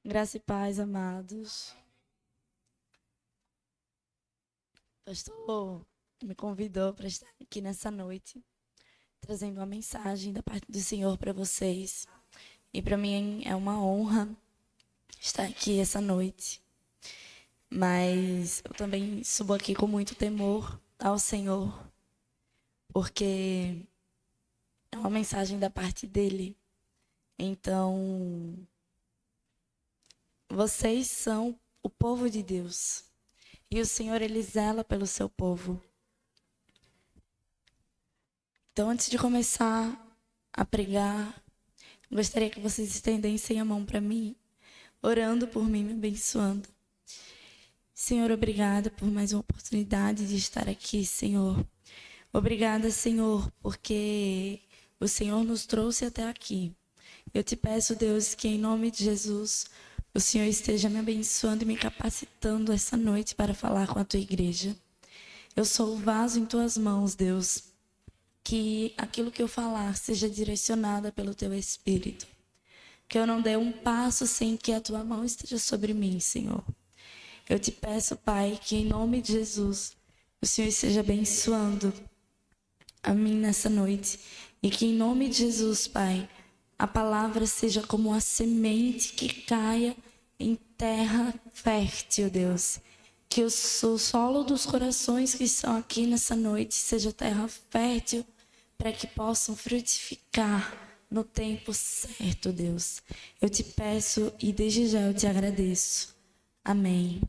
Graça e paz, amados. O pastor me convidou para estar aqui nessa noite, trazendo uma mensagem da parte do Senhor para vocês. E para mim é uma honra estar aqui essa noite. Mas eu também subo aqui com muito temor ao Senhor, porque é uma mensagem da parte dele. Então, vocês são o povo de Deus. E o Senhor, ele zela pelo seu povo. Então, antes de começar a pregar, gostaria que vocês estendessem a mão para mim, orando por mim, me abençoando. Senhor, obrigada por mais uma oportunidade de estar aqui, Senhor. Obrigada, Senhor, porque o Senhor nos trouxe até aqui. Eu te peço, Deus, que em nome de Jesus, o Senhor esteja me abençoando e me capacitando essa noite para falar com a tua igreja. Eu sou o vaso em tuas mãos, Deus. Que aquilo que eu falar seja direcionado pelo teu Espírito. Que eu não dê um passo sem que a tua mão esteja sobre mim, Senhor. Eu te peço, Pai, que em nome de Jesus, o Senhor esteja abençoando a mim nessa noite. E que em nome de Jesus, Pai, a palavra seja como a semente que caia em terra fértil, Deus. Que o solo dos corações que estão aqui nessa noite seja terra fértil para que possam frutificar no tempo certo, Deus. Eu te peço e desde já eu te agradeço. Amém.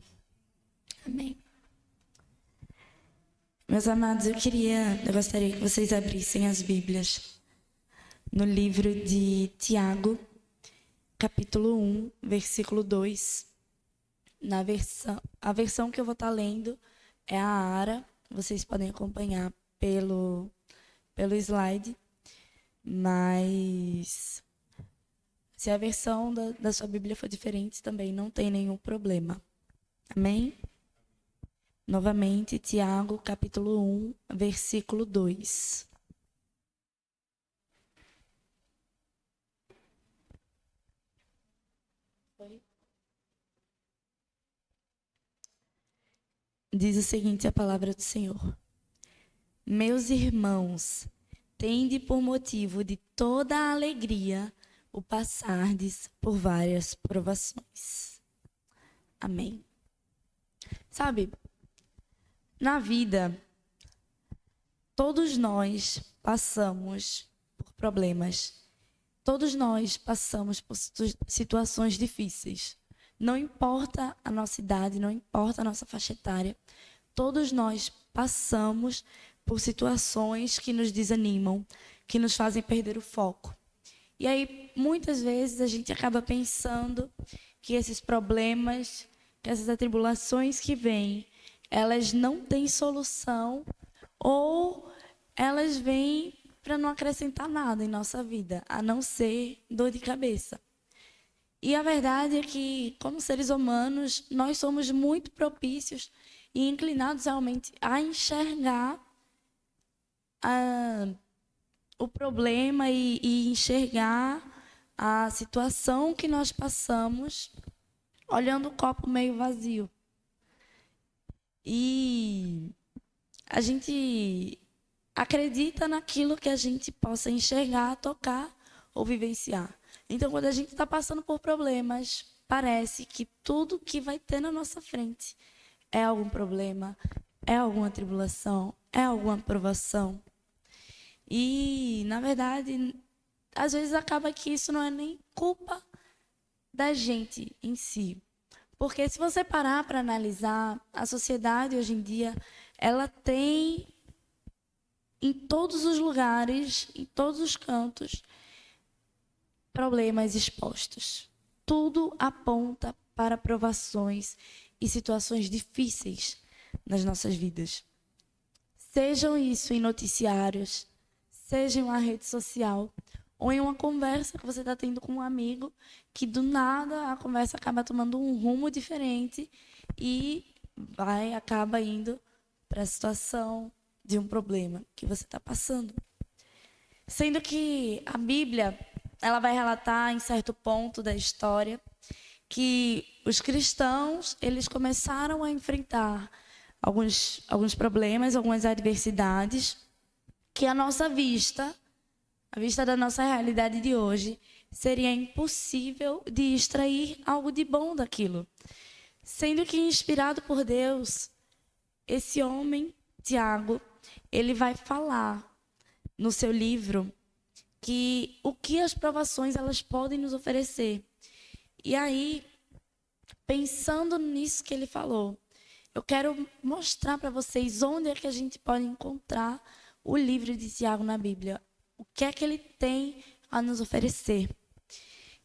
Amém. Meus amados, eu gostaria que vocês abrissem as Bíblias no livro de Tiago, capítulo 1, versículo 2. A versão que eu vou estar lendo é a ARA. Vocês podem acompanhar pelo slide. Mas se a versão da sua Bíblia for diferente também, não tem nenhum problema. Amém? Novamente, Tiago, capítulo 1, versículo 2. Diz o seguinte a palavra do Senhor. Meus irmãos, tende por motivo de toda a alegria o passardes por várias provações. Amém. Sabe, na vida, todos nós passamos por problemas. Todos nós passamos por situações difíceis. Não importa a nossa idade, não importa a nossa faixa etária. Todos nós passamos por situações que nos desanimam, que nos fazem perder o foco. E aí, muitas vezes, a gente acaba pensando que esses problemas, que essas atribulações que vêm, elas não têm solução ou elas vêm para não acrescentar nada em nossa vida, a não ser dor de cabeça. E a verdade é que, como seres humanos, nós somos muito propícios e inclinados realmente a enxergar o problema e enxergar a situação que nós passamos olhando o copo meio vazio. E a gente acredita naquilo que a gente possa enxergar, tocar ou vivenciar. Então, quando a gente está passando por problemas, parece que tudo que vai ter na nossa frente é algum problema, é alguma tribulação, é alguma provação. E, na verdade, às vezes acaba que isso não é nem culpa da gente em si. Porque se você parar para analisar, a sociedade hoje em dia, ela tem em todos os lugares, em todos os cantos, problemas expostos. Tudo aponta para provações e situações difíceis nas nossas vidas. Sejam isso em noticiários, seja em uma rede social, ou em uma conversa que você está tendo com um amigo, que do nada a conversa acaba tomando um rumo diferente e acaba indo para a situação de um problema que você está passando. Sendo que a Bíblia, ela vai relatar em certo ponto da história que os cristãos, eles começaram a enfrentar alguns problemas, algumas adversidades, que a vista da nossa realidade de hoje, seria impossível de extrair algo de bom daquilo. Sendo que, inspirado por Deus, esse homem, Tiago, ele vai falar no seu livro que o que as provações elas podem nos oferecer. E aí, pensando nisso que ele falou, eu quero mostrar para vocês onde é que a gente pode encontrar o livro de Tiago na Bíblia. O que é que ele tem a nos oferecer.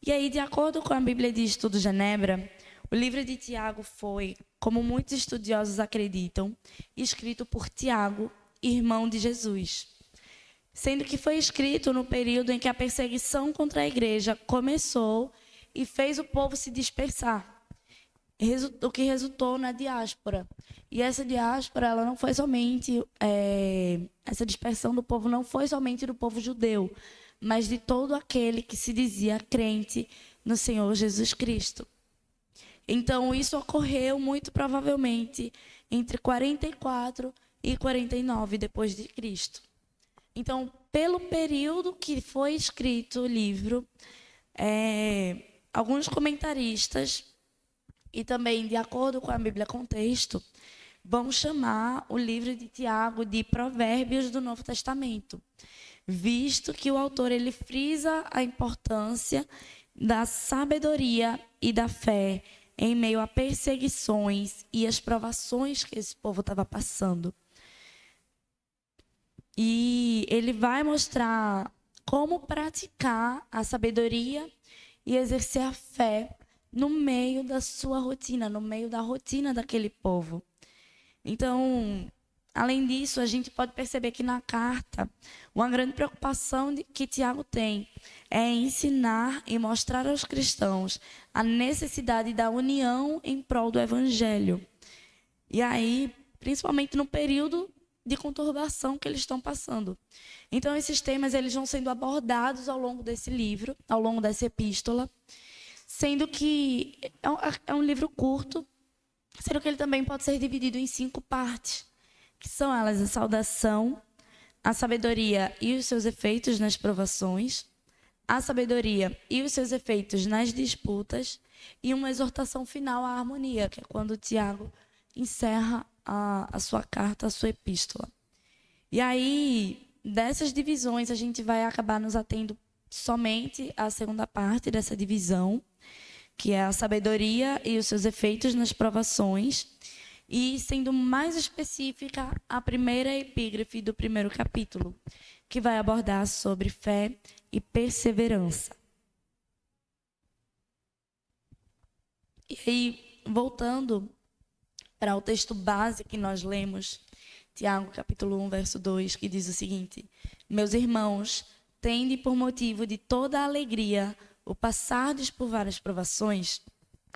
E aí, de acordo com a Bíblia de Estudo Genebra, o livro de Tiago foi, como muitos estudiosos acreditam, escrito por Tiago, irmão de Jesus. Sendo que foi escrito no período em que a perseguição contra a igreja começou e fez o povo se dispersar, o que resultou na diáspora. E essa diáspora, ela não foi somente, essa dispersão do povo não foi somente do povo judeu, mas de todo aquele que se dizia crente no Senhor Jesus Cristo. Então, isso ocorreu muito provavelmente entre 44 e 49 depois de Cristo. Então, pelo período que foi escrito o livro, alguns comentaristas, e também de acordo com a Bíblia Contexto, vão chamar o livro de Tiago de Provérbios do Novo Testamento, visto que o autor ele frisa a importância da sabedoria e da fé em meio a perseguições e as provações que esse povo estava passando. E ele vai mostrar como praticar a sabedoria e exercer a fé no meio da sua rotina, no meio da rotina daquele povo. Então, além disso, a gente pode perceber que na carta, uma grande preocupação que Tiago tem é ensinar e mostrar aos cristãos a necessidade da união em prol do evangelho. E aí, principalmente no período de conturbação que eles estão passando. Então, esses temas eles vão sendo abordados ao longo desse livro, ao longo dessa epístola, sendo que é um livro curto, sendo que ele também pode ser dividido em 5 partes, que são elas a saudação, a sabedoria e os seus efeitos nas provações, a sabedoria e os seus efeitos nas disputas e uma exortação final à harmonia, que é quando Tiago encerra a sua carta, a sua epístola. E aí, dessas divisões, a gente vai acabar nos atendo somente à segunda parte dessa divisão, que é a sabedoria e os seus efeitos nas provações, e sendo mais específica, a primeira epígrafe do primeiro capítulo, que vai abordar sobre fé e perseverança. E aí, voltando para o texto base que nós lemos, Tiago, capítulo 1, verso 2, que diz o seguinte: meus irmãos, tende por motivo de toda a alegria o passardes por várias provações.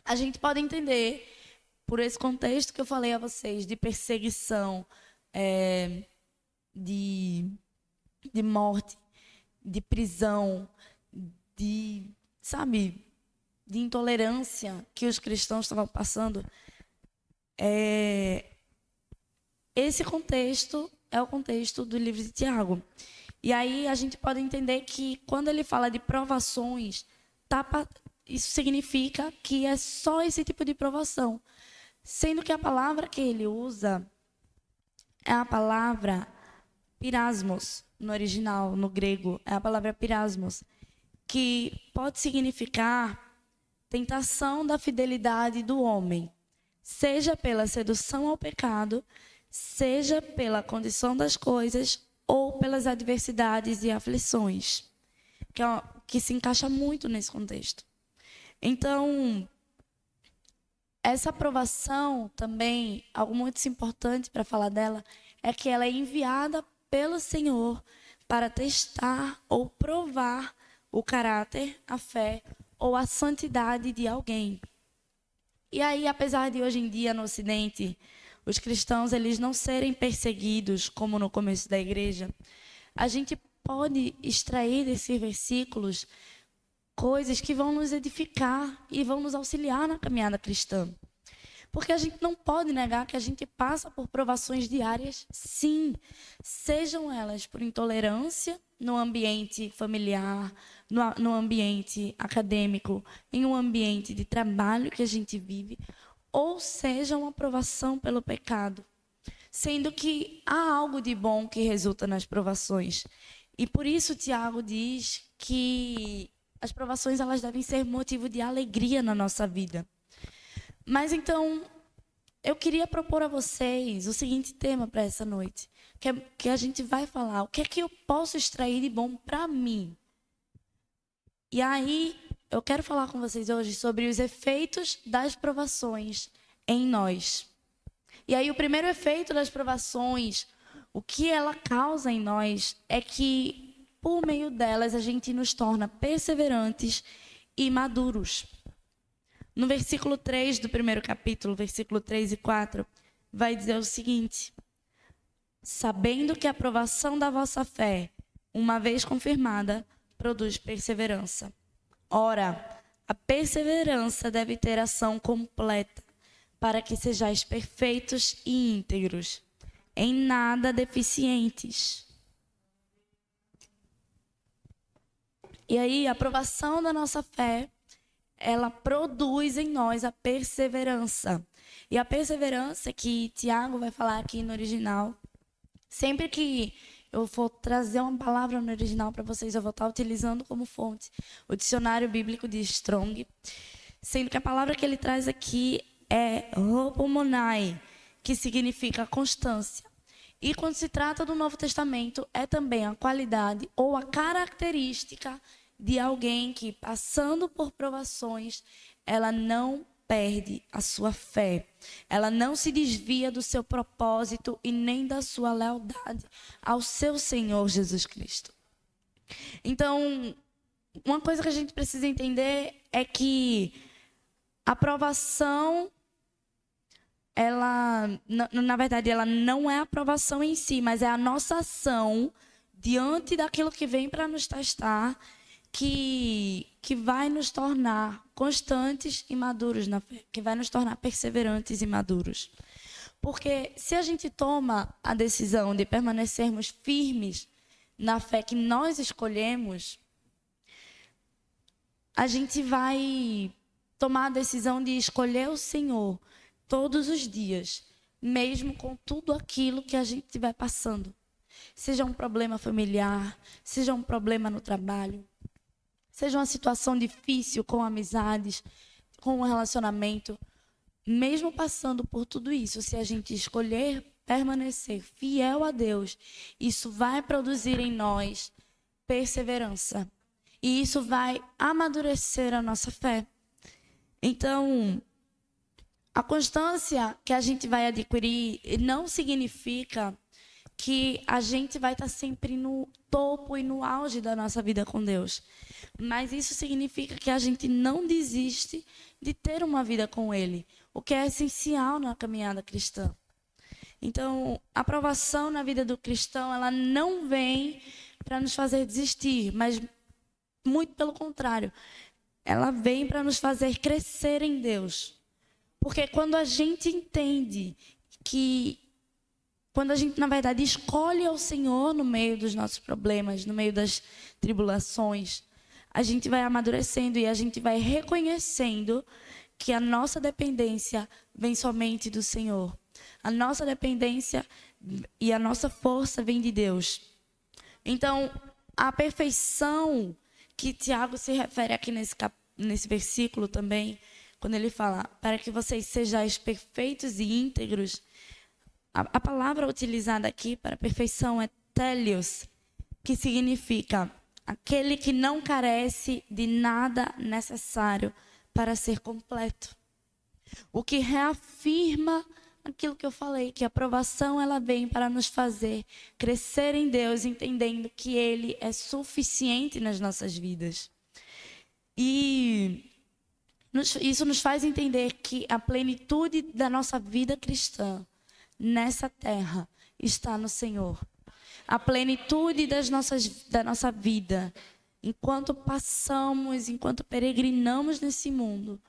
A gente pode entender, por esse contexto que eu falei a vocês, de perseguição, de morte, de prisão, de intolerância que os cristãos estavam passando. Esse contexto é o contexto do livro de Tiago. E aí a gente pode entender que quando ele fala de provações, isso significa que é só esse tipo de provação. Sendo que a palavra que ele usa é a palavra pirasmos, no original, no grego, é a palavra pirasmos, que pode significar tentação da fidelidade do homem, seja pela sedução ao pecado, seja pela condição das coisas ou pelas adversidades e aflições, que se encaixa muito nesse contexto. Então, essa provação também, algo muito importante para falar dela, é que ela é enviada pelo Senhor para testar ou provar o caráter, a fé ou a santidade de alguém. E aí, apesar de hoje em dia no Ocidente, os cristãos eles não serem perseguidos como no começo da igreja, a gente pode extrair desses versículos coisas que vão nos edificar e vão nos auxiliar na caminhada cristã. Porque a gente não pode negar que a gente passa por provações diárias, sim. Sejam elas por intolerância no ambiente familiar, no ambiente acadêmico, em um ambiente de trabalho que a gente vive, ou seja uma provação pelo pecado. Sendo que há algo de bom que resulta nas provações. E por isso Tiago diz que as provações elas devem ser motivo de alegria na nossa vida. Mas eu queria propor a vocês o seguinte tema para essa noite, que a gente vai falar, o que é que eu posso extrair de bom para mim? E aí, eu quero falar com vocês hoje sobre os efeitos das provações em nós. E aí, o primeiro efeito das provações, o que ela causa em nós, é que, por meio delas, a gente nos torna perseverantes e maduros. No versículo 3 do primeiro capítulo, versículo 3 e 4, vai dizer o seguinte: sabendo que a aprovação da vossa fé, uma vez confirmada, produz perseverança. Ora, a perseverança deve ter ação completa, para que sejais perfeitos e íntegros, em nada deficientes. E aí, a aprovação da nossa fé, ela produz em nós a perseverança. E a perseverança que Tiago vai falar aqui no original, sempre que eu for trazer uma palavra no original para vocês, eu vou estar utilizando como fonte o dicionário bíblico de Strong, sendo que a palavra que ele traz aqui é hopomonai, que significa constância. E quando se trata do Novo Testamento, é também a qualidade ou a característica de alguém que, passando por provações, ela não perde a sua fé. Ela não se desvia do seu propósito e nem da sua lealdade ao seu Senhor Jesus Cristo. Então, uma coisa que a gente precisa entender é que a provação, ela, na verdade, ela não é a provação em si, mas é a nossa ação diante daquilo que vem para nos testar, que vai nos tornar constantes e maduros na fé, que vai nos tornar perseverantes e maduros. Porque se a gente toma a decisão de permanecermos firmes na fé que nós escolhemos, a gente vai tomar a decisão de escolher o Senhor todos os dias, mesmo com tudo aquilo que a gente estiver passando. Seja um problema familiar, seja um problema no trabalho, seja uma situação difícil com amizades, com um relacionamento. Mesmo passando por tudo isso, se a gente escolher permanecer fiel a Deus, isso vai produzir em nós perseverança. E isso vai amadurecer a nossa fé. Então, a constância que a gente vai adquirir não significa que a gente vai estar sempre no topo e no auge da nossa vida com Deus. Mas isso significa que a gente não desiste de ter uma vida com Ele, o que é essencial na caminhada cristã. Então, a aprovação na vida do cristão, ela não vem para nos fazer desistir, mas muito pelo contrário, ela vem para nos fazer crescer em Deus. Porque quando a gente entende que, quando a gente, na verdade, escolhe ao Senhor no meio dos nossos problemas, no meio das tribulações, a gente vai amadurecendo e a gente vai reconhecendo que a nossa dependência vem somente do Senhor. A nossa dependência e a nossa força vem de Deus. Então, a perfeição que Tiago se refere aqui nesse versículo também, quando ele fala, para que vocês sejais perfeitos e íntegros, a palavra utilizada aqui para perfeição é telios, que significa aquele que não carece de nada necessário para ser completo. O que reafirma aquilo que eu falei, que a aprovação ela vem para nos fazer crescer em Deus, entendendo que Ele é suficiente nas nossas vidas. E isso nos faz entender que a plenitude da nossa vida cristã nessa terra está no Senhor. A plenitude da nossa vida enquanto passamos, enquanto peregrinamos nesse mundo,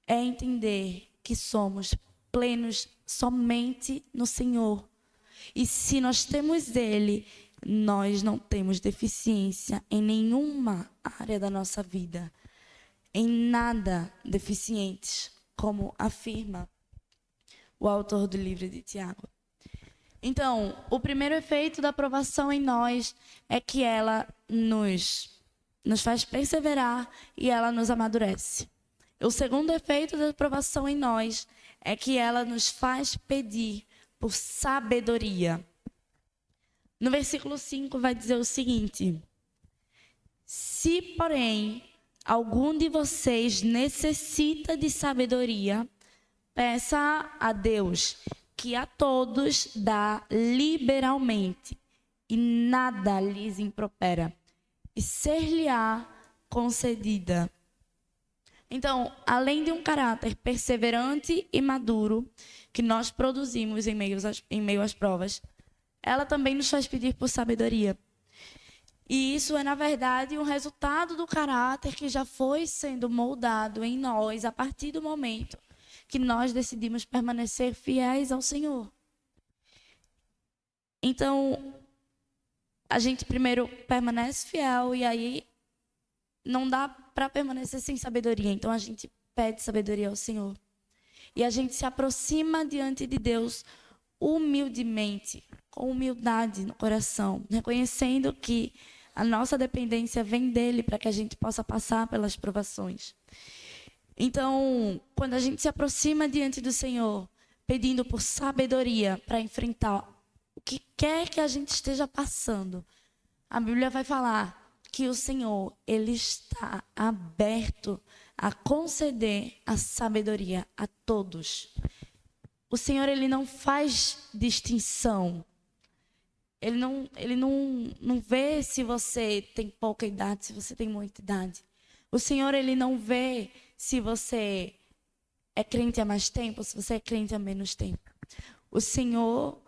é entender que somos plenos somente no Senhor. E se nós temos Ele, nós não temos deficiência em nenhuma área da nossa vida. Em nada deficientes, como afirma o autor do livro de Tiago. Então, o primeiro efeito da aprovação em nós é que ela nos faz perseverar e ela nos amadurece. O segundo efeito da aprovação em nós é que ela nos faz pedir por sabedoria. No versículo 5 vai dizer o seguinte: se, porém, algum de vocês necessita de sabedoria, peça a Deus, que a todos dá liberalmente, e nada lhes impropera, e ser-lhe-á concedida. Então, além de um caráter perseverante e maduro que nós produzimos em meio às provas, ela também nos faz pedir por sabedoria. E isso é, na verdade, um resultado do caráter que já foi sendo moldado em nós a partir do momento que nós decidimos permanecer fiéis ao Senhor. Então, a gente primeiro permanece fiel e aí não dá para permanecer sem sabedoria. Então, a gente pede sabedoria ao Senhor. E a gente se aproxima diante de Deus humildemente, com humildade no coração, reconhecendo que a nossa dependência vem dele para que a gente possa passar pelas provações. Então, quando a gente se aproxima diante do Senhor, pedindo por sabedoria para enfrentar o que quer que a gente esteja passando, a Bíblia vai falar que o Senhor, ele está aberto a conceder a sabedoria a todos. O Senhor, ele não faz distinção. Ele não vê se você tem pouca idade, se você tem muita idade. O Senhor, ele não vê se você é crente há mais tempo, se você é crente há menos tempo. O Senhor,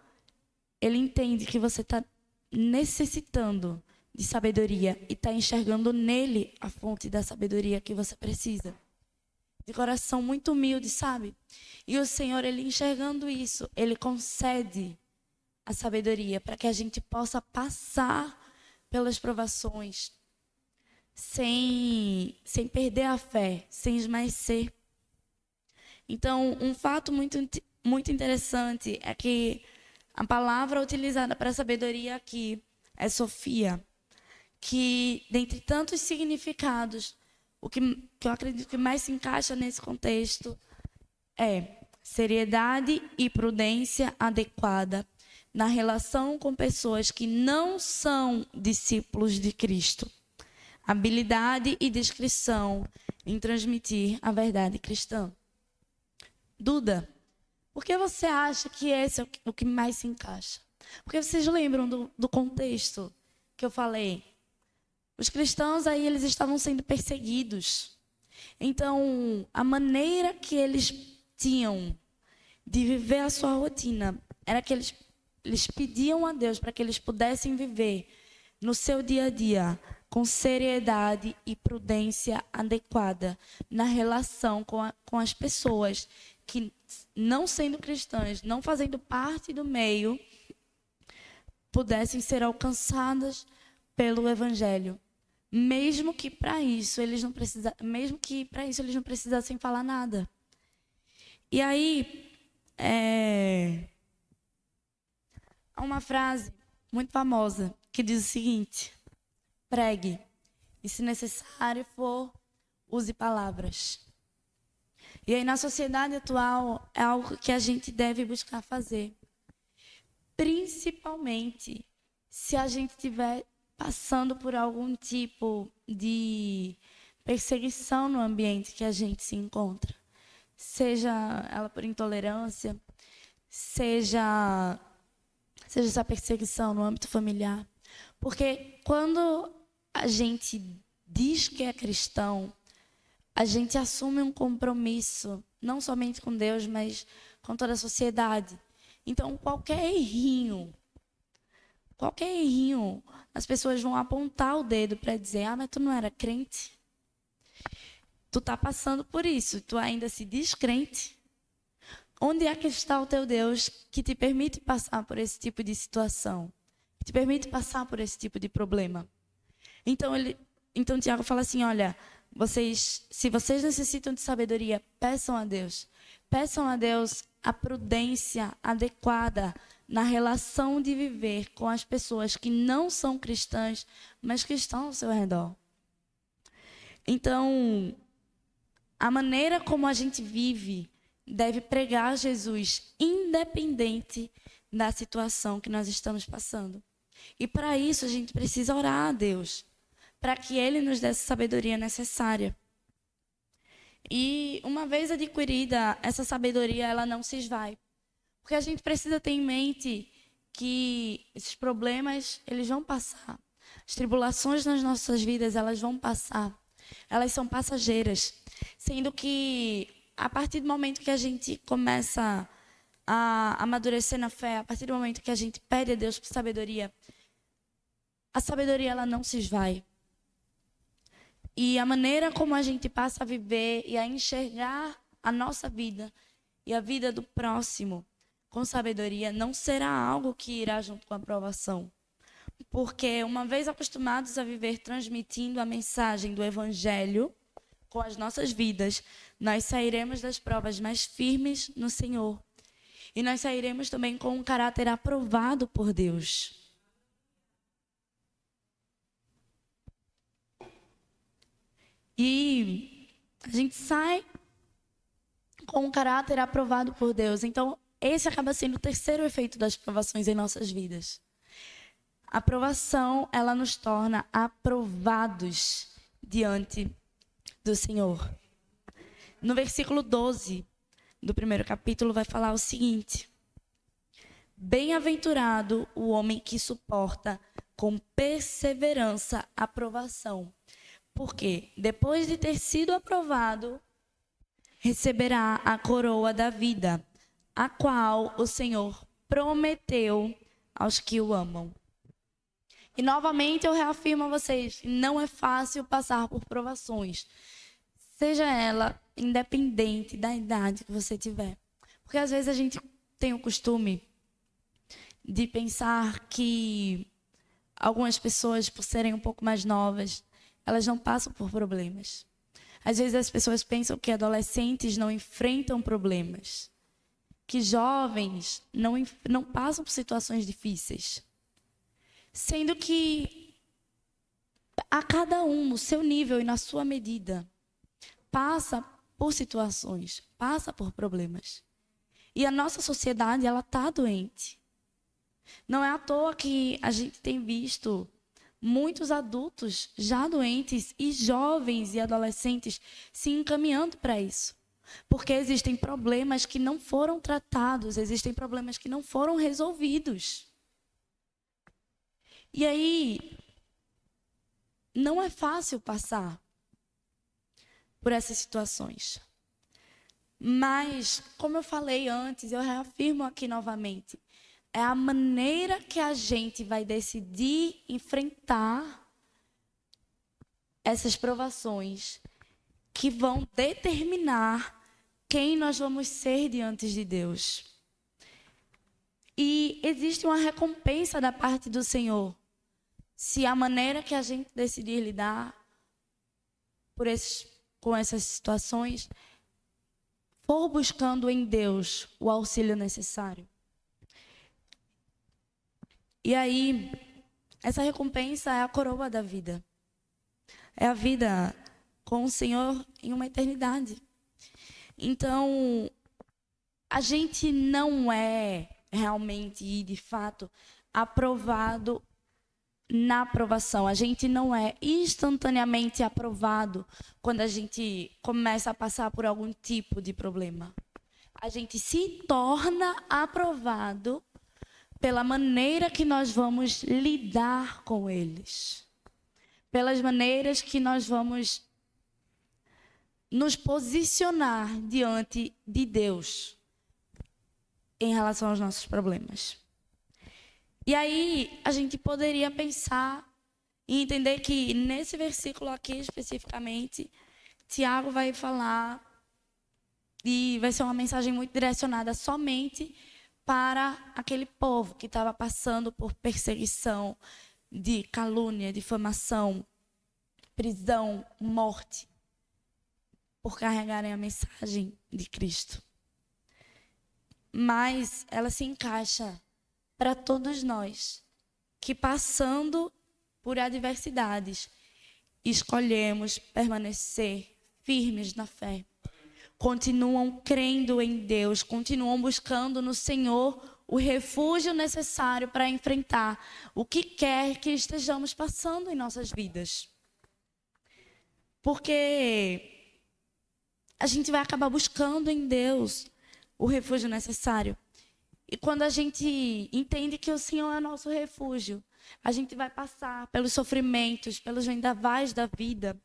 ele entende que você está necessitando de sabedoria e está enxergando nele a fonte da sabedoria que você precisa. De coração muito humilde, sabe? E o Senhor, ele enxergando isso, ele concede a sabedoria para que a gente possa passar pelas provações sem perder a fé, sem esmaecer. Então, um fato muito interessante é que a palavra utilizada para sabedoria aqui é Sofia, que, dentre tantos significados, o que eu acredito que mais se encaixa nesse contexto é seriedade e prudência adequada na relação com pessoas que não são discípulos de Cristo. Habilidade e discrição em transmitir a verdade cristã. Duda, por que você acha que esse é o que mais se encaixa? Porque vocês lembram do contexto que eu falei? Os cristãos aí, eles estavam sendo perseguidos. Então, a maneira que eles tinham de viver a sua rotina era que eles pediam a Deus para que eles pudessem viver no seu dia a dia com seriedade e prudência adequada na relação com as pessoas que, não sendo cristãs, não fazendo parte do meio, pudessem ser alcançadas pelo Evangelho. Mesmo que para isso eles não precisassem falar nada. E aí, há uma frase muito famosa que diz o seguinte: pregue, e se necessário for, use palavras. E aí, na sociedade atual, é algo que a gente deve buscar fazer. Principalmente se a gente estiver passando por algum tipo de perseguição no ambiente que a gente se encontra. Seja ela por intolerância, seja essa perseguição no âmbito familiar. Porque quando a gente diz que é cristão, a gente assume um compromisso, não somente com Deus, mas com toda a sociedade. Então, qualquer errinho, qualquer errinho, as pessoas vão apontar o dedo para dizer: ah, mas tu não era crente? Tu tá passando por isso, tu ainda se diz crente? Onde é que está o teu Deus que te permite passar por esse tipo de situação? Que te permite passar por esse tipo de problema? Então Tiago fala assim: olha, se vocês necessitam de sabedoria, peçam a Deus. Peçam a Deus a prudência adequada na relação de viver com as pessoas que não são cristãs, mas que estão ao seu redor. Então, a maneira como a gente vive deve pregar Jesus, independente da situação que nós estamos passando. E para isso a gente precisa orar a Deus, para que Ele nos dê essa sabedoria necessária. E uma vez adquirida essa sabedoria, ela não se esvai. Porque a gente precisa ter em mente que esses problemas, eles vão passar. As tribulações nas nossas vidas, elas vão passar. Elas são passageiras. Sendo que, a partir do momento que a gente começa a amadurecer na fé, a partir do momento que a gente pede a Deus por sabedoria, a sabedoria, ela não se esvai. E a maneira como a gente passa a viver e a enxergar a nossa vida e a vida do próximo com sabedoria não será algo que irá junto com a aprovação. Porque uma vez acostumados a viver transmitindo a mensagem do Evangelho com as nossas vidas, nós sairemos das provas mais firmes no Senhor. E nós sairemos também com um caráter aprovado por Deus. E a gente sai com um caráter aprovado por Deus. Então, esse acaba sendo o terceiro efeito das provações em nossas vidas. A aprovação, ela nos torna aprovados diante do Senhor. No versículo 12 do primeiro capítulo vai falar o seguinte: bem-aventurado o homem que suporta com perseverança a provação, porque depois de ter sido aprovado, receberá a coroa da vida, a qual o Senhor prometeu aos que o amam. E novamente eu reafirmo a vocês, não é fácil passar por provações, seja ela independente da idade que você tiver. Porque às vezes a gente tem o costume de pensar que algumas pessoas, por serem um pouco mais novas, elas não passam por problemas. Às vezes as pessoas pensam que adolescentes não enfrentam problemas, que jovens não passam por situações difíceis. Sendo que a cada um, no seu nível e na sua medida, passa por situações, passa por problemas. E a nossa sociedade, ela está doente. Não é à toa que a gente tem visto muitos adultos já doentes e jovens e adolescentes se encaminhando para isso. Porque existem problemas que não foram tratados, existem problemas que não foram resolvidos. E aí, não é fácil passar por essas situações. Mas, como eu falei antes, eu reafirmo aqui novamente, é a maneira que a gente vai decidir enfrentar essas provações que vão determinar quem nós vamos ser diante de Deus. E existe uma recompensa da parte do Senhor se a maneira que a gente decidir lidar com essas situações for buscando em Deus o auxílio necessário. E aí, essa recompensa é a coroa da vida. É a vida com o Senhor em uma eternidade. Então, a gente não é realmente e de fato aprovado na aprovação. A gente não é instantaneamente aprovado quando a gente começa a passar por algum tipo de problema. A gente se torna aprovado pela maneira que nós vamos lidar com eles. Pelas maneiras que nós vamos nos posicionar diante de Deus em relação aos nossos problemas. E aí a gente poderia pensar e entender que nesse versículo aqui especificamente, Tiago vai falar e vai ser uma mensagem muito direcionada somente para aquele povo que estava passando por perseguição, de calúnia, difamação, prisão, morte, por carregarem a mensagem de Cristo. Mas ela se encaixa para todos nós que, passando por adversidades, escolhemos permanecer firmes na fé. Continuam crendo em Deus, continuam buscando no Senhor o refúgio necessário para enfrentar o que quer que estejamos passando em nossas vidas. Porque a gente vai acabar buscando em Deus o refúgio necessário. E quando a gente entende que o Senhor é nosso refúgio, a gente vai passar pelos sofrimentos, pelos vendavais da vida,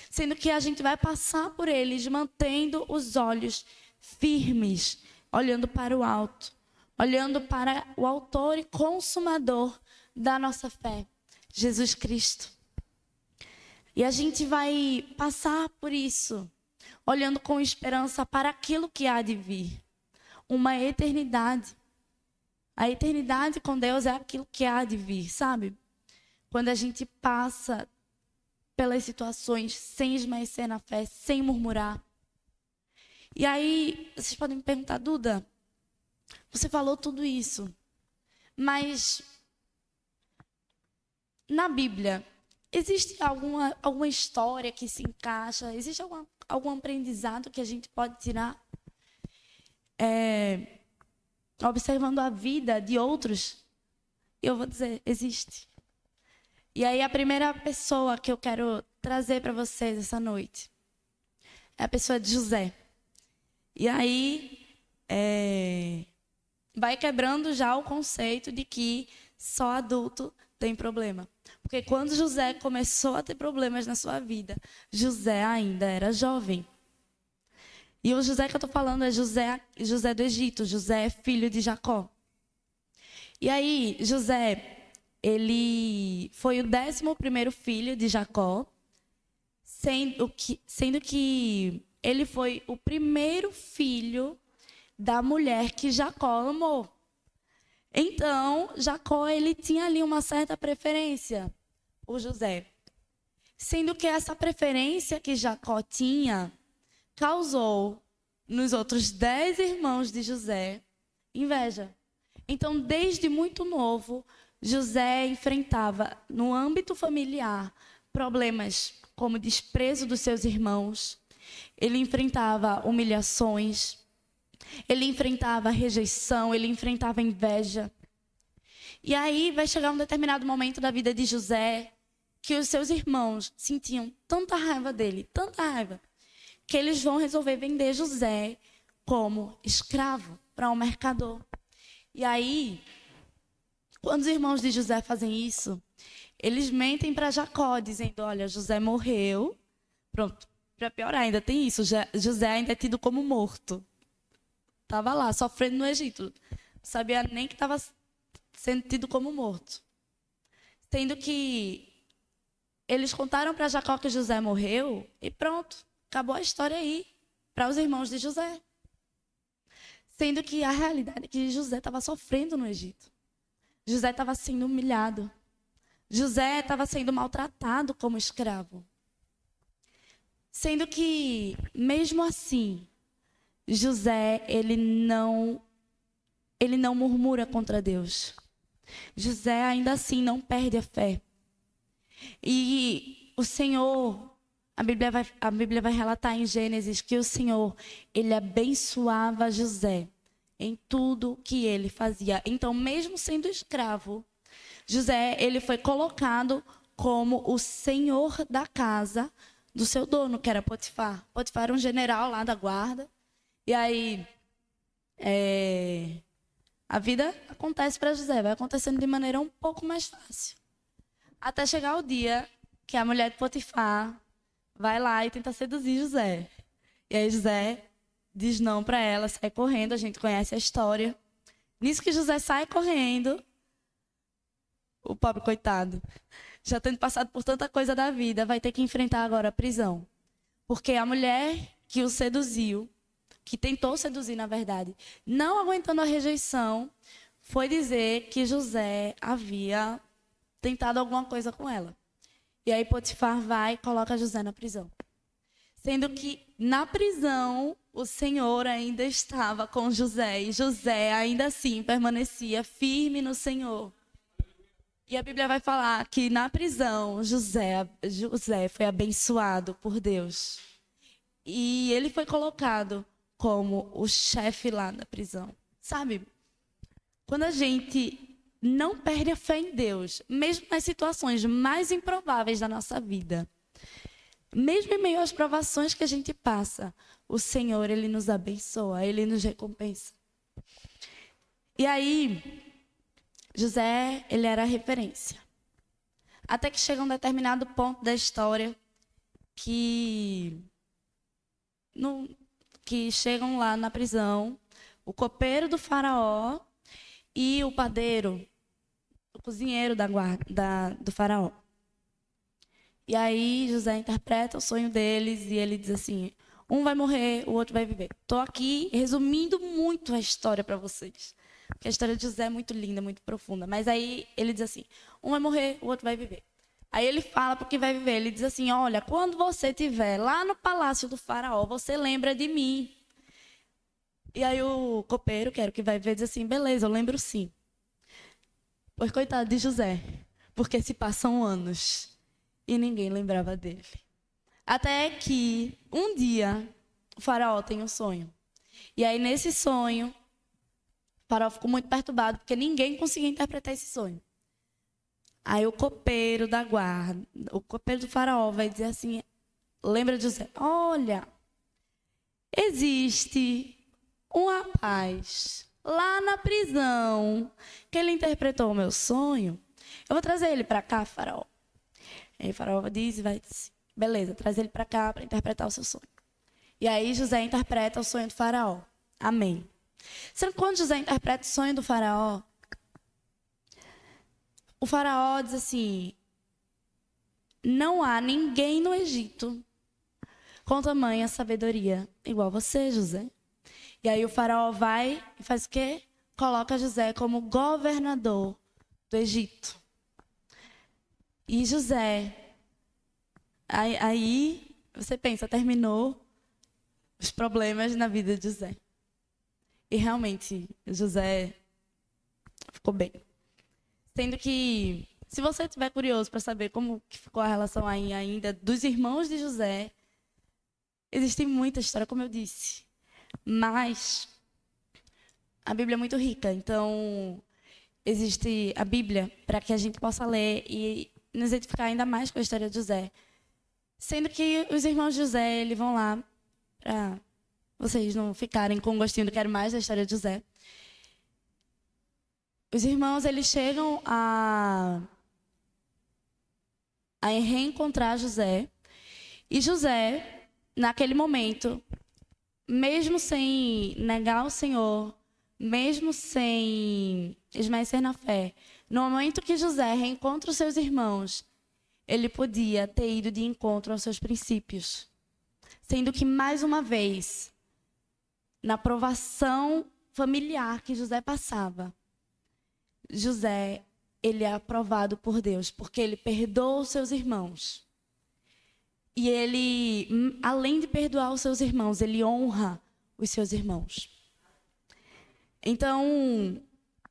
sendo que a gente vai passar por eles mantendo os olhos firmes, olhando para o alto, olhando para o autor e consumador da nossa fé, Jesus Cristo. E a gente vai passar por isso, olhando com esperança para aquilo que há de vir, uma eternidade. A eternidade com Deus é aquilo que há de vir, sabe? Quando a gente passa pelas situações sem esmaecer na fé, sem murmurar. E aí, vocês podem me perguntar, Duda, você falou tudo isso, mas na Bíblia, existe alguma história que se encaixa? Existe algum aprendizado que a gente pode tirar? Observando a vida de outros? Eu vou dizer, existe. E aí a primeira pessoa que eu quero trazer para vocês essa noite é a pessoa de José. E aí vai quebrando já o conceito de que só adulto tem problema. Porque quando José começou a ter problemas na sua vida, José ainda era jovem. E o José que eu estou falando é José do Egito. José é filho de Jacó. E aí, José, ele foi o 11º filho de Jacó, sendo que ele foi o primeiro filho da mulher que Jacó amou. Então, Jacó, ele tinha ali uma certa preferência por José. Sendo que essa preferência que Jacó tinha causou nos outros 10 irmãos de José inveja. Então, desde muito novo, José enfrentava, no âmbito familiar, problemas como desprezo dos seus irmãos. Ele enfrentava humilhações. Ele enfrentava rejeição. Ele enfrentava inveja. E aí vai chegar um determinado momento da vida de José que os seus irmãos sentiam tanta raiva dele, tanta raiva, que eles vão resolver vender José como escravo para um mercador. E aí, quando os irmãos de José fazem isso, eles mentem para Jacó, dizendo, olha, José morreu. Pronto, para piorar, ainda tem isso, José ainda é tido como morto. Estava lá, sofrendo no Egito. Não sabia nem que estava sendo tido como morto. Sendo que eles contaram para Jacó que José morreu e pronto. Acabou a história aí, para os irmãos de José. Sendo que a realidade é que José estava sofrendo no Egito. José estava sendo humilhado. José estava sendo maltratado como escravo. Sendo que, mesmo assim, José, ele não murmura contra Deus. José, ainda assim, não perde a fé. E o Senhor... A Bíblia vai relatar em Gênesis que o Senhor, ele abençoava José em tudo que ele fazia. Então, mesmo sendo escravo, José, ele foi colocado como o senhor da casa do seu dono, que era Potifar. Potifar era um general lá da guarda. E aí, a vida acontece para José, vai acontecendo de maneira um pouco mais fácil. Até chegar o dia que a mulher de Potifar vai lá e tenta seduzir José. E aí José diz não para ela, sai correndo, a gente conhece a história. Nisso que José sai correndo, O pobre coitado, já tendo passado por tanta coisa da vida, vai ter que enfrentar agora a prisão. Porque a mulher que o seduziu, que tentou seduzir, na verdade, não aguentando a rejeição, foi dizer que José havia tentado alguma coisa com ela. E aí Potifar vai e coloca José na prisão. Sendo que na prisão o Senhor ainda estava com José. E José ainda assim permanecia firme no Senhor. E a Bíblia vai falar que na prisão José foi abençoado por Deus. E ele foi colocado como o chefe lá na prisão. Sabe? Quando a gente não perde a fé em Deus, mesmo nas situações mais improváveis da nossa vida, mesmo em meio às provações que a gente passa, o Senhor, Ele nos abençoa, Ele nos recompensa. E aí, José, ele era a referência. Até que chega um determinado ponto da história que chegam lá na prisão o copeiro do faraó e o padeiro, o cozinheiro do faraó. E aí José interpreta o sonho deles e ele diz assim: um vai morrer, o outro vai viver. Estou aqui resumindo muito a história para vocês, porque a história de José é muito linda, muito profunda. Mas aí ele diz assim: um vai morrer, o outro vai viver. Aí ele fala para o que vai viver. Ele diz assim: olha, quando você estiver lá no palácio do faraó, você lembra de mim. E aí o copeiro, que era o que vai viver, diz assim: beleza, eu lembro sim. Pois coitado de José, porque se passam anos e ninguém lembrava dele. Até que um dia o faraó tem um sonho. E aí nesse sonho, o faraó ficou muito perturbado porque ninguém conseguia interpretar esse sonho. Aí o copeiro da guarda, o copeiro do faraó vai dizer assim, lembra de José: olha, existe um rapaz lá na prisão que ele interpretou o meu sonho. Eu vou trazer ele para cá, faraó. Aí o faraó diz e vai dizer: beleza, traz ele para cá para interpretar o seu sonho. E aí José interpreta o sonho do faraó. Amém. Sendo que quando José interpreta o sonho do faraó, o faraó diz assim: não há ninguém no Egito com tamanha sabedoria igual você, José. E aí o faraó vai e faz o quê? Coloca José como governador do Egito. E José, aí você pensa, terminou os problemas na vida de José. E realmente, José ficou bem. Sendo que, se você estiver curioso para saber como que ficou a relação aí ainda dos irmãos de José, existe muita história, como eu disse. Mas a Bíblia é muito rica, então existe a Bíblia para que a gente possa ler e nos edificar ainda mais com a história de José. Sendo que os irmãos de José, eles vão lá para vocês não ficarem com gostinho do quero mais da história de José. Os irmãos, eles chegam a reencontrar José. E José, naquele momento, mesmo sem negar o Senhor, mesmo sem esmaecer na fé, no momento que José reencontra os seus irmãos, ele podia ter ido de encontro aos seus princípios. Sendo que, mais uma vez, na provação familiar que José passava, José, ele é aprovado por Deus, porque ele perdoa os seus irmãos. E ele, além de perdoar os seus irmãos, ele honra os seus irmãos. Então,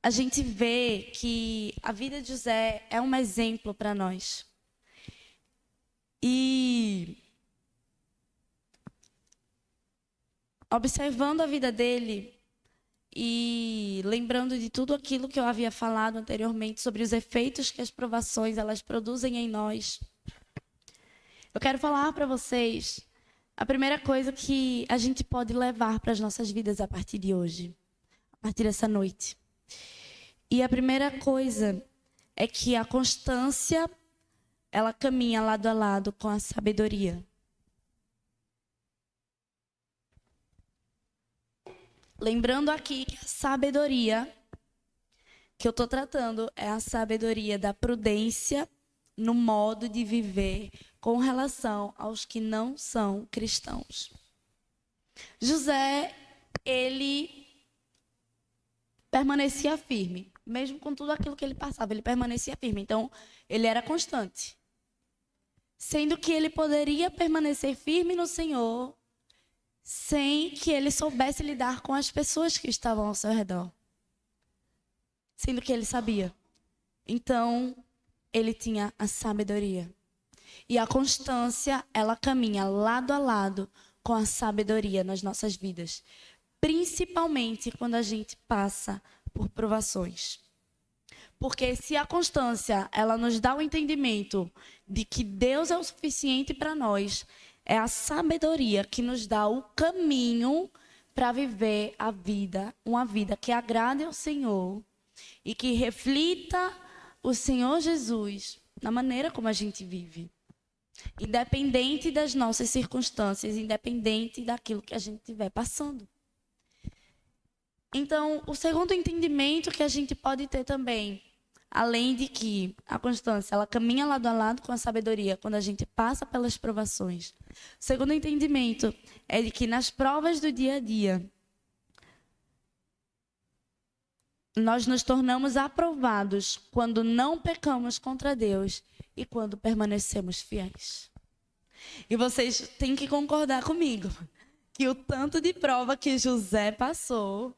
a gente vê que a vida de José é um exemplo para nós. E observando a vida dele e lembrando de tudo aquilo que eu havia falado anteriormente sobre os efeitos que as provações elas produzem em nós, eu quero falar para vocês a primeira coisa que a gente pode levar para as nossas vidas a partir de hoje, a partir dessa noite. E a primeira coisa é que a constância, ela caminha lado a lado com a sabedoria. Lembrando aqui que a sabedoria, que eu estou tratando é a sabedoria da prudência no modo de viver com relação aos que não são cristãos. José, ele permanecia firme, mesmo com tudo aquilo que ele passava, ele permanecia firme. Então, ele era constante. Sendo que ele poderia permanecer firme no Senhor sem que ele soubesse lidar com as pessoas que estavam ao seu redor. Sendo que ele sabia. Então, ele tinha a sabedoria. E a constância, ela caminha lado a lado com a sabedoria nas nossas vidas. Principalmente quando a gente passa por provações. Porque se a constância, ela nos dá o entendimento de que Deus é o suficiente para nós, é a sabedoria que nos dá o caminho para viver a vida, uma vida que agrade ao Senhor e que reflita o Senhor Jesus na maneira como a gente vive. Independente das nossas circunstâncias, independente daquilo que a gente estiver passando. Então, o segundo entendimento que a gente pode ter também, além de que a constância, ela caminha lado a lado com a sabedoria quando a gente passa pelas provações. O segundo entendimento é de que nas provas do dia a dia, nós nos tornamos aprovados quando não pecamos contra Deus e quando permanecemos fiéis. E vocês têm que concordar comigo que o tanto de prova que José passou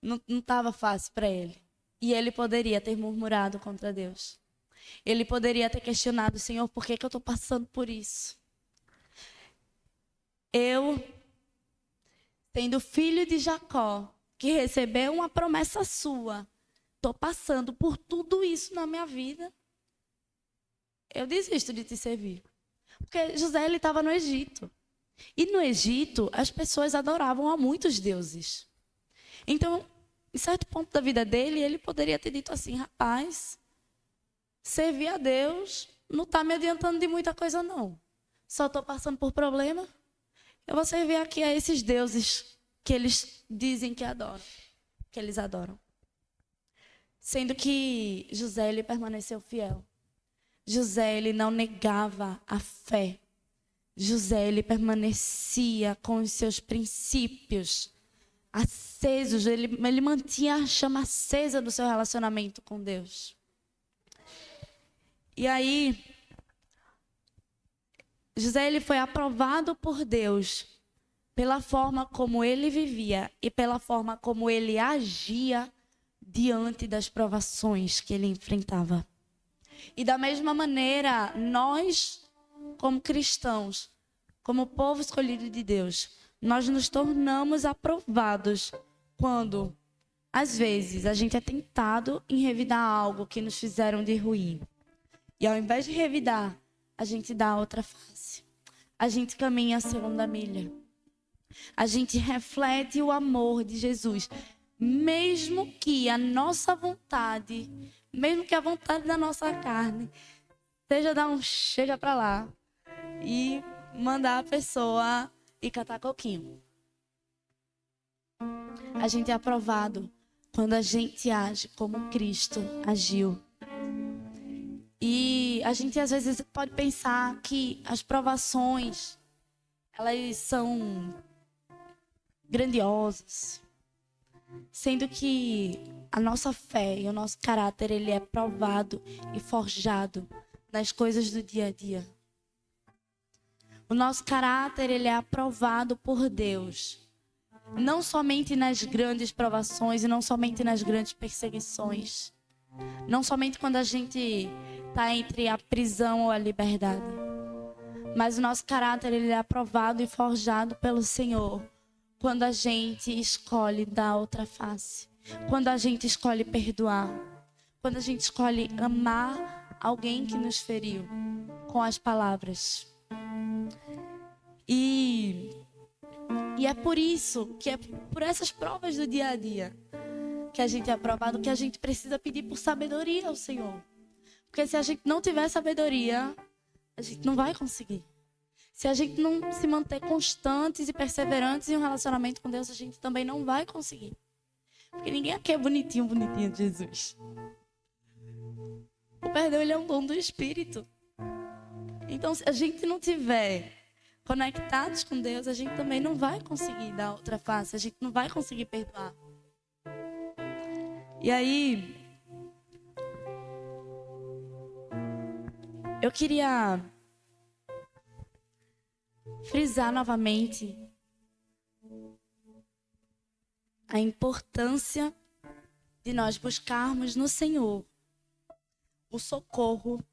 não estava fácil para ele. E ele poderia ter murmurado contra Deus. Ele poderia ter questionado: Senhor, por que eu estou passando por isso? Eu, sendo filho de Jacó, que recebeu uma promessa sua, estou passando por tudo isso na minha vida. Eu desisto de te servir. Porque José, ele estava no Egito. E no Egito, as pessoas adoravam a muitos deuses. Então, em certo ponto da vida dele, ele poderia ter dito assim: rapaz, servir a Deus não está me adiantando de muita coisa, não. Só estou passando por problema. Eu vou servir aqui a esses deuses que eles dizem que adoram, que eles adoram. Sendo que José, ele permaneceu fiel. José, ele não negava a fé. José, ele permanecia com os seus princípios acesos. Ele mantinha a chama acesa do seu relacionamento com Deus. E aí, José, ele foi aprovado por Deus pela forma como ele vivia e pela forma como ele agia diante das provações que ele enfrentava. E da mesma maneira, nós, como cristãos, como povo escolhido de Deus, nós nos tornamos aprovados quando, às vezes, a gente é tentado em revidar algo que nos fizeram de ruim. E ao invés de revidar, a gente dá outra face. A gente caminha a segunda milha. A gente reflete o amor de Jesus. Mesmo que a nossa vontade, mesmo que a vontade da nossa carne, seja dar um chega pra lá e mandar a pessoa ir catar coquinho. A gente é aprovado quando a gente age como Cristo agiu. E a gente às vezes pode pensar que as provações, elas são grandiosas, sendo que a nossa fé e o nosso caráter, ele é provado e forjado nas coisas do dia a dia. O nosso caráter, ele é aprovado por Deus, não somente nas grandes provações e não somente nas grandes perseguições, não somente quando a gente está entre a prisão ou a liberdade, mas o nosso caráter, ele é aprovado e forjado pelo Senhor quando a gente escolhe dar outra face, quando a gente escolhe perdoar, quando a gente escolhe amar alguém que nos feriu com as palavras. E é por isso, que é por essas provas do dia a dia que a gente é aprovado, que a gente precisa pedir por sabedoria ao Senhor. Porque se a gente não tiver sabedoria, a gente não vai conseguir. Se a gente não se manter constantes e perseverantes em um relacionamento com Deus, a gente também não vai conseguir. Porque ninguém aqui é bonitinho de Jesus. O perdão, ele é um dom do Espírito. Então, se a gente não tiver conectados com Deus, a gente também não vai conseguir dar outra face. A gente não vai conseguir perdoar. E aí, eu queria frisar novamente a importância de nós buscarmos no Senhor o socorro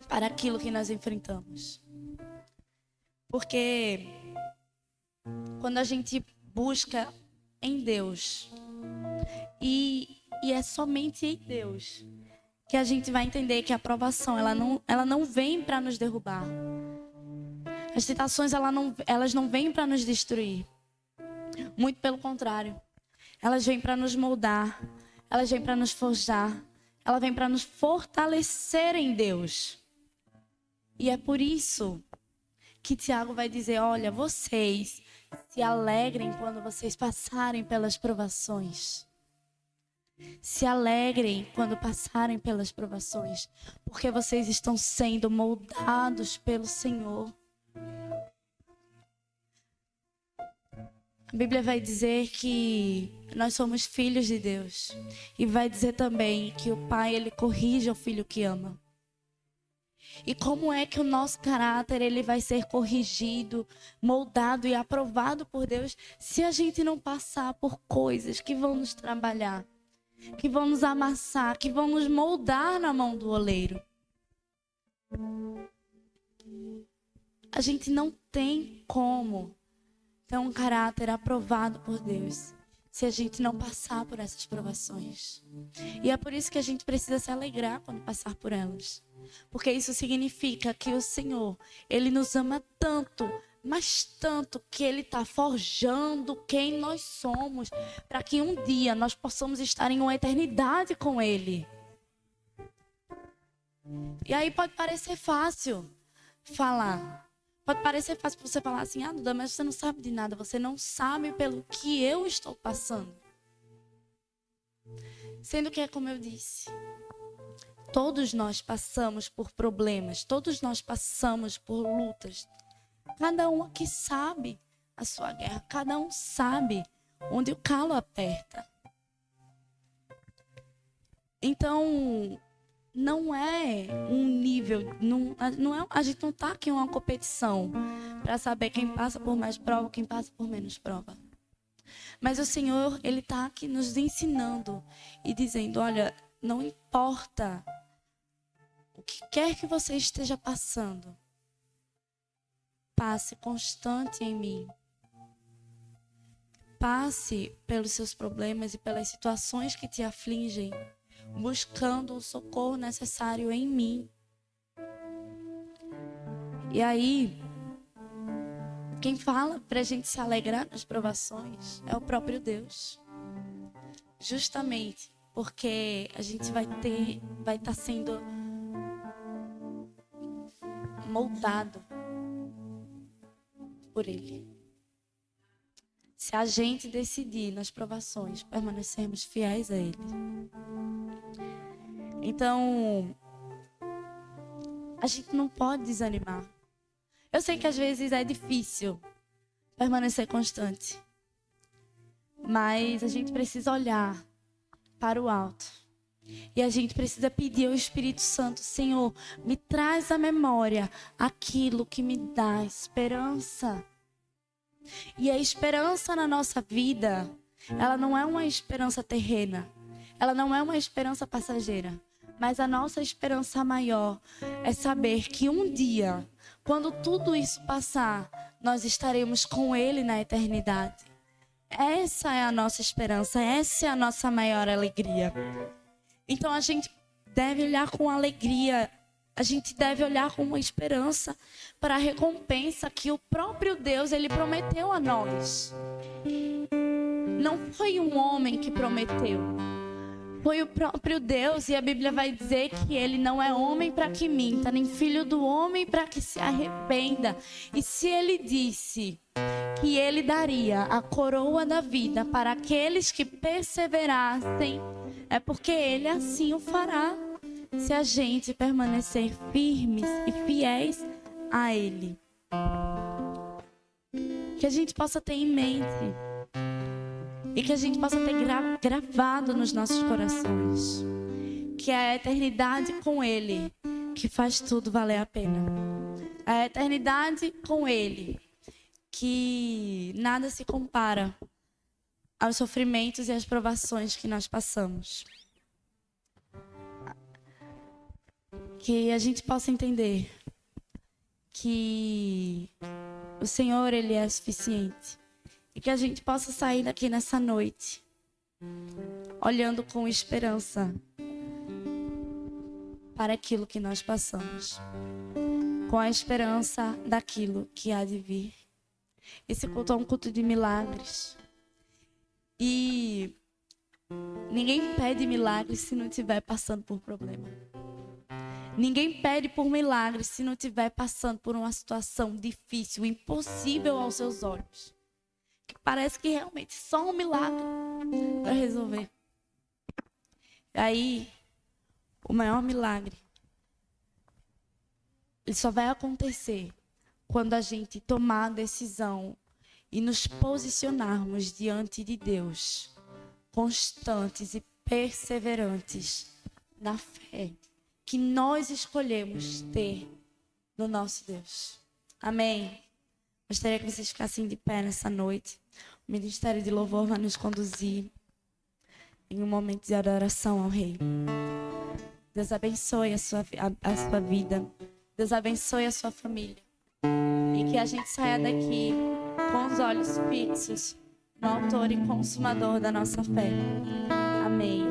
para aquilo que nós enfrentamos. Porque quando a gente busca em Deus, e é somente em Deus que a gente vai entender que a provação ela não vem para nos derrubar. As tentações elas não vêm para nos destruir. Muito pelo contrário. Elas vêm para nos moldar. Elas vêm para nos forjar. Ela vem para nos fortalecer em Deus. E é por isso que Tiago vai dizer, olha, vocês se alegrem quando vocês passarem pelas provações. Se alegrem quando passarem pelas provações, porque vocês estão sendo moldados pelo Senhor. A Bíblia vai dizer que nós somos filhos de Deus. E vai dizer também que o Pai, ele corrige o filho que ama. E como é que o nosso caráter ele vai ser corrigido, moldado e aprovado por Deus se a gente não passar por coisas que vão nos trabalhar, que vão nos amassar, que vão nos moldar na mão do oleiro? A gente não tem como ter um caráter aprovado por Deus se a gente não passar por essas provações. E é por isso que a gente precisa se alegrar quando passar por elas. Porque isso significa que o Senhor, ele nos ama tanto, mas tanto, que ele está forjando quem nós somos, para que um dia nós possamos estar em uma eternidade com ele. E aí pode parecer fácil falar. Pode parecer fácil você falar assim, Duda, mas você não sabe de nada. Você não sabe pelo que eu estou passando. Sendo que é como eu disse. Todos nós passamos por problemas. Todos nós passamos por lutas. Cada um aqui sabe a sua guerra. Cada um sabe onde o calo aperta. Então, não é um nível, a gente não está aqui em uma competição para saber quem passa por mais prova, quem passa por menos prova. Mas o Senhor, ele está aqui nos ensinando e dizendo, olha, não importa o que quer que você esteja passando, passe constante em mim. Passe pelos seus problemas e pelas situações que te afligem, buscando o socorro necessário em mim. E aí, quem fala pra gente se alegrar nas provações é o próprio Deus. Justamente porque a gente vai estar sendo moldado por Ele. Se a gente decidir nas provações permanecermos fiéis a Ele. Então, a gente não pode desanimar. Eu sei que às vezes é difícil permanecer constante. Mas a gente precisa olhar para o alto. E a gente precisa pedir ao Espírito Santo, Senhor, me traz à memória aquilo que me dá esperança. E a esperança na nossa vida, ela não é uma esperança terrena. Ela não é uma esperança passageira. Mas a nossa esperança maior é saber que um dia, quando tudo isso passar, nós estaremos com Ele na eternidade. Essa é a nossa esperança, essa é a nossa maior alegria. Então a gente deve olhar com alegria, a gente deve olhar com uma esperança para a recompensa que o próprio Deus, Ele prometeu a nós. Não foi um homem que prometeu. Foi o próprio Deus, e a Bíblia vai dizer que Ele não é homem para que minta, nem filho do homem para que se arrependa. E se Ele disse que Ele daria a coroa da vida para aqueles que perseverassem, é porque Ele assim o fará, se a gente permanecer firmes e fiéis a Ele. Que a gente possa ter em mente e que a gente possa ter gravado nos nossos corações que é a eternidade com Ele que faz tudo valer a pena. A eternidade com Ele, que nada se compara aos sofrimentos e às provações que nós passamos. Que a gente possa entender que o Senhor, Ele é suficiente. E que a gente possa sair daqui nessa noite olhando com esperança para aquilo que nós passamos, com a esperança daquilo que há de vir. Esse culto é um culto de milagres. E ninguém pede milagres se não estiver passando por problema. Ninguém pede por milagres se não estiver passando por uma situação difícil, impossível aos seus olhos. Que parece que realmente só um milagre para resolver. E aí, o maior milagre, ele só vai acontecer quando a gente tomar a decisão e nos posicionarmos diante de Deus, constantes e perseverantes na fé que nós escolhemos ter no nosso Deus. Amém? Gostaria que vocês ficassem de pé nessa noite. O Ministério de Louvor vai nos conduzir em um momento de adoração ao Rei. Deus abençoe a sua vida. Deus abençoe a sua família. E que a gente saia daqui com os olhos fixos no Autor e Consumador da nossa fé. Amém.